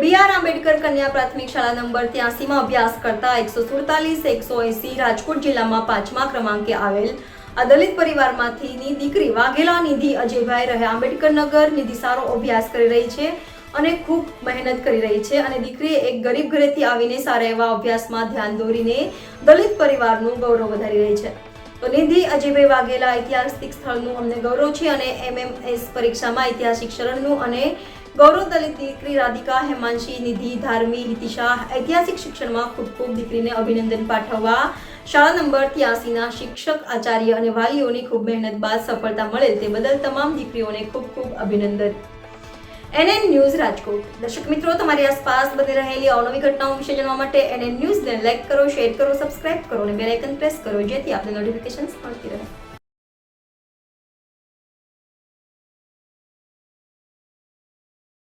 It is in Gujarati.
BR આંબેડકર કન્યા પ્રાથમિક શાળા નંબર 83માં અભ્યાસ કરતા 147 180 રાજકોટ જિલ્લામાં 5મા ક્રમાંકે આવેલ આ દલિત પરિવારમાંથીની દીકરી વાઘેલા નિધિ અજયભાઈ રહે આંબેડકર નગર. નિધિ સારો અભ્યાસ કરી રહી છે અને ખૂબ મહેનત કરી રહી છે અને દીકરીએ એક ગરીબ ઘરેથી આવીને સારા એવા અભ્યાસમાં ધ્યાન દોરીને દલિત પરિવારનું ગૌરવ વધારી રહી છે. તો નિધિ અજયભાઈ વાઘેલા ઐતિહાસિક સ્થળનું અમને ગૌરવ છે અને MMS પરીક્ષામાં ઐતિહાસિક શરણનું અને ગૌરવ દલિત દીકરી રાધિકા હેમાંશી નિધિ ધાર્મી હિતિશાહ ઐતિહાસિક શિક્ષણમાં ખૂબ ખૂબ દીકરીને અભિનંદન પાઠવવા. શાળા નંબર 83ના શિક્ષક આચાર્ય અને વાલીઓની ખૂબ મહેનત બાદ સફળતા મળેલ તે બદલ તમામ દીકરીઓને ખૂબ ખૂબ અભિનંદન. NN news Rajkot. દર્શક મિત્રો, તમારી આસપાસ બની રહેલી અવનવી ઘટનાઓ વિશે જાણવા માટે NN ન્યૂઝને લાઈક કરો, શેર કરો, સબસ્ક્રાઇબ કરો અને બેલ આઇકન પ્રેસ કરો જેથી આપને નોટિફિકેશન્સ મળતી રહે.